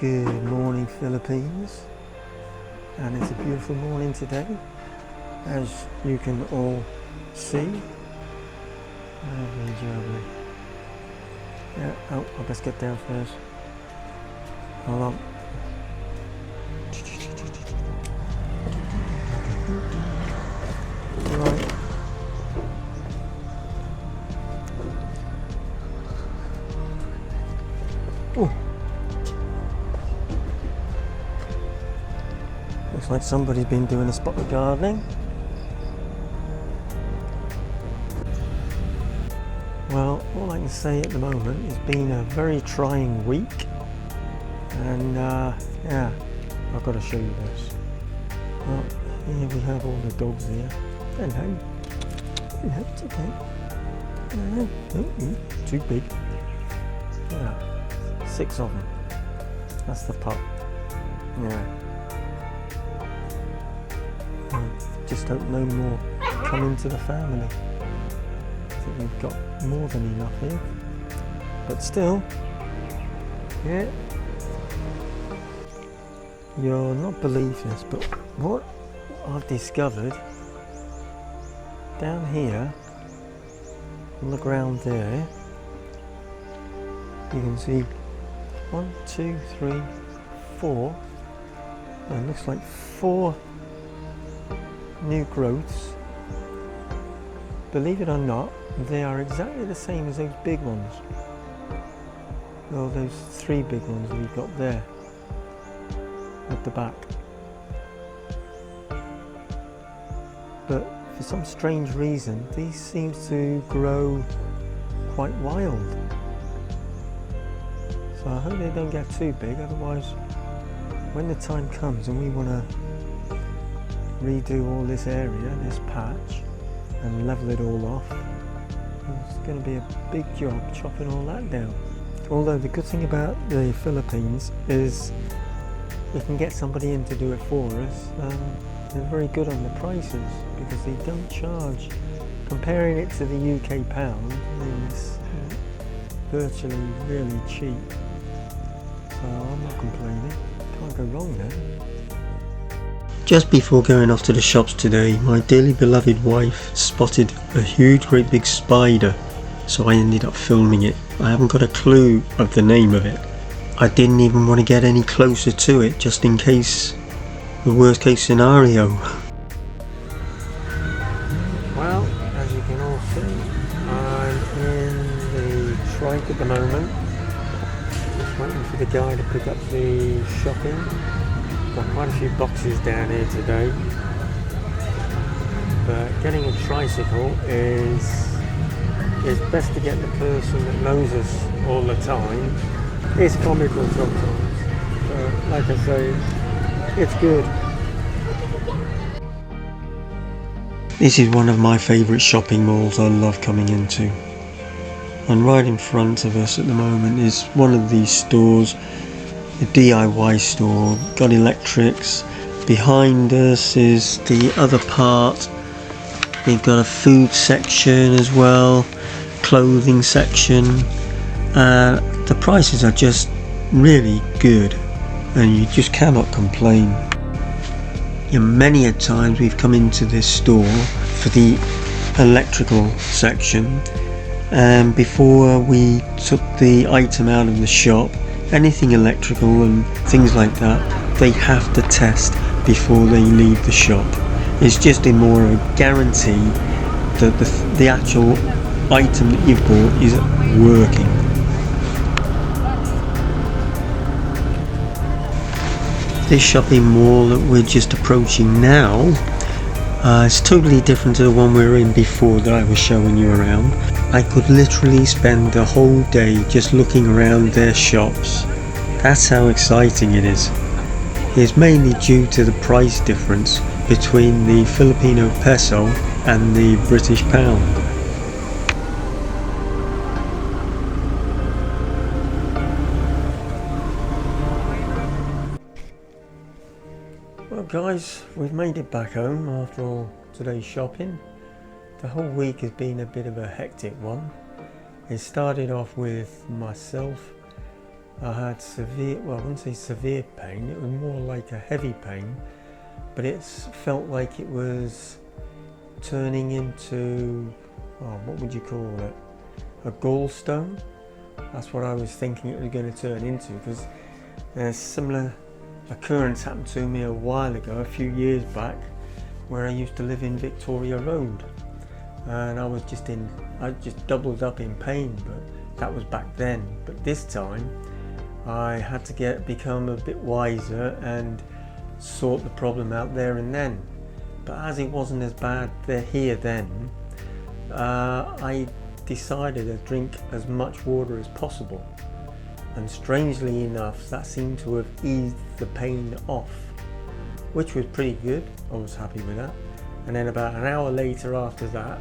Good morning, Philippines, and it's a beautiful morning today, as you can all see. Lovely jubbly. Yeah, oh, I best get down first. Hold on. Right. Oh. Looks like somebody's been doing a spot of gardening. Well, all I can say at the moment, it's been a very trying week, and yeah, I've got to show you this. Well, here we have all the dogs here. Hello. Hello, it's okay. Hello. Oh, too big. Yeah, 6 of them. That's the pup. Yeah. Just hope no more come into the family. I think we've got more than enough here. But still, yeah. You'll not believe this, but what I've discovered down here on the ground there, you can see 1, 2, 3, 4. It looks like 4 new growths. Believe it or not, they are exactly the same as those big ones. Well, those 3 big ones we've got there at the back. But for some strange reason, these seem to grow quite wild. So I hope they don't get too big, otherwise when the time comes and we want to redo all this area, this patch, and level it all off, it's going to be a big job chopping all that down. Although the good thing about the Philippines is we can get somebody in to do it for us. They're very good on the prices because they don't charge. Comparing it to the UK pound is virtually really cheap. So I'm not complaining. Can't go wrong there. Just before going off to the shops today, my dearly beloved wife spotted a huge great big spider, so I ended up filming it. I haven't got a clue of the name of it. I didn't even want to get any closer to it, just in case the worst case scenario. Well, as you can all see, I'm in the trike at the moment, just waiting for the guy to pick up the shopping. Got quite a few boxes down here today, but getting a tricycle is best to get the person that knows us all the time. It's comical sometimes, but like I say, it's good. This is one of my favourite shopping malls I love coming into, and right in front of us at the moment is one of these stores. The DIY store, got electrics. Behind us is the other part. They've got a food section as well, clothing section. The prices are just really good and you just cannot complain. Many a times we've come into this store for the electrical section, and before we took the item out of the shop, anything electrical and things like that, they have to test before they leave the shop. It's just a more a guarantee that the actual item that you've bought is working. This shopping mall that we're just approaching now is totally different to the one we were in before that I was showing you around. I could literally spend the whole day just looking around their shops. That's how exciting it is. It's mainly due to the price difference between the Filipino peso and the British pound. Well guys, we've made it back home after all today's shopping. The whole week has been a bit of a hectic one. It started off with myself I had severe, well, I wouldn't say severe pain, it was more like a heavy pain, but it felt like it was turning into, oh, what would you call it? A gallstone? That's what I was thinking it was going to turn into, because a similar occurrence happened to me a while ago, a few years back, where I used to live in Victoria Road, and I just doubled up in pain, but that was back then. But this time I had to become a bit wiser and sort the problem out there and then. But as it wasn't as bad here then, I decided to drink as much water as possible, and strangely enough that seemed to have eased the pain off, which was pretty good. I was happy with that. And then about an hour later after that,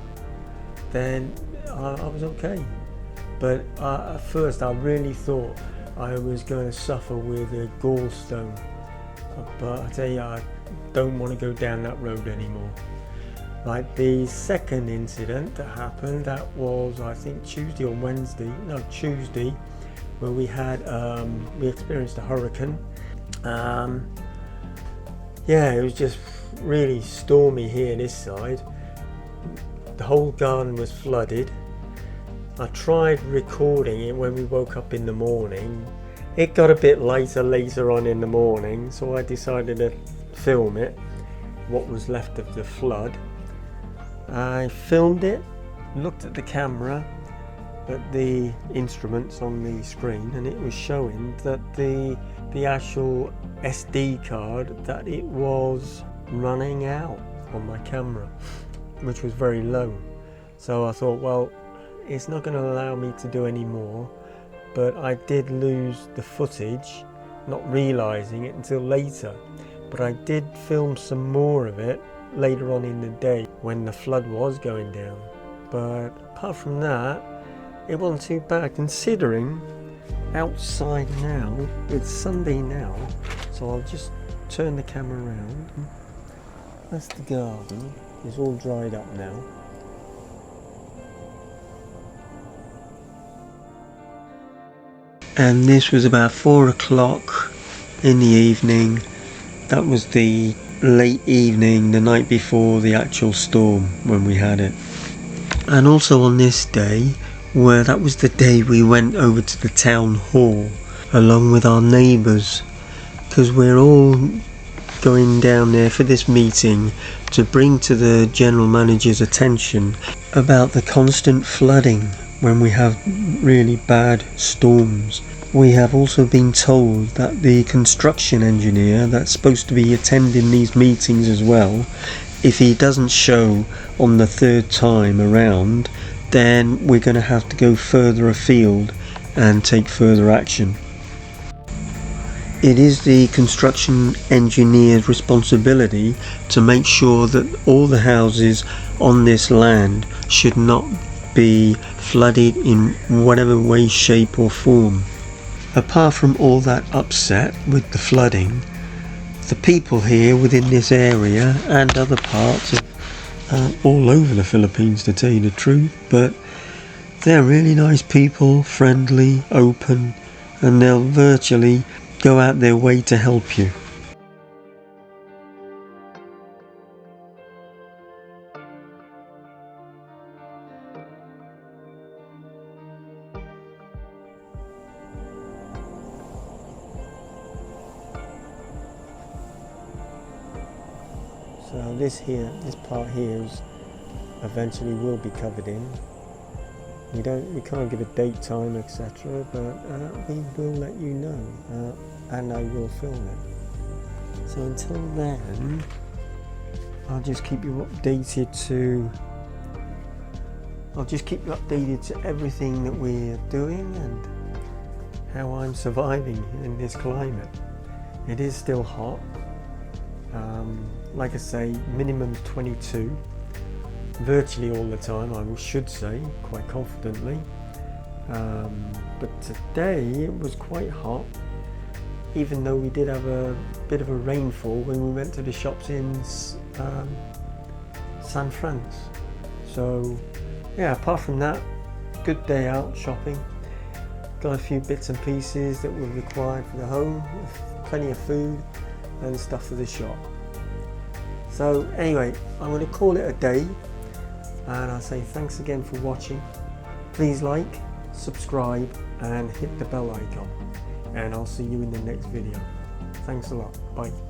then I was okay. But at first I really thought I was going to suffer with a gallstone, but I tell you, I don't want to go down that road anymore. Like the second incident that happened, that was I think Tuesday, where we experienced a hurricane. Yeah, it was just really stormy here this side. The whole garden was flooded. I tried recording it when we woke up in the morning. It got a bit later on in the morning, so I decided to film it, what was left of the flood. I filmed it, looked at the camera, at the instruments on the screen, and it was showing that the actual SD card, that it was running out on my camera, which was very low. So I thought, well, it's not going to allow me to do any more. But I did lose the footage, not realizing it until later. But I did film some more of it later on in the day when the flood was going down. But apart from that, it wasn't too bad, considering outside now, it's Sunday now, so I'll just turn the camera around. That's the garden, it's all dried up now. And this was about 4 o'clock in the evening. That was the late evening, the night before the actual storm, when we had it. And also on this day, where that was the day we went over to the town hall along with our neighbours, because we're all going down there for this meeting to bring to the general manager's attention about the constant flooding when we have really bad storms. We have also been told that the construction engineer that's supposed to be attending these meetings as well, if he doesn't show on the third time around, then we're going to have to go further afield and take further action. It is the construction engineer's responsibility to make sure that all the houses on this land should not be flooded in whatever way, shape or form. Apart from all that upset with the flooding, the people here within this area and other parts of all over the Philippines, to tell you the truth, but they're really nice people, friendly, open, and they'll virtually go out their way to help you. So this part here is eventually will be covered in. We can't give a date, time, etc. But we will let you know, and I will film it. So until then, I'll just keep you updated to everything that we're doing and how I'm surviving in this climate. It is still hot. Like I say, minimum 22, virtually all the time, I should say, quite confidently. But today it was quite hot, even though we did have a bit of a rainfall when we went to the shops in San Francisco. So yeah, apart from that, good day out shopping. got a few bits and pieces that were required for the home, plenty of food and stuff for the shop. So anyway, I'm going to call it a day, and I'll say thanks again for watching. Please like, subscribe and hit the bell icon, and I'll see you in the next video. Thanks a lot. Bye.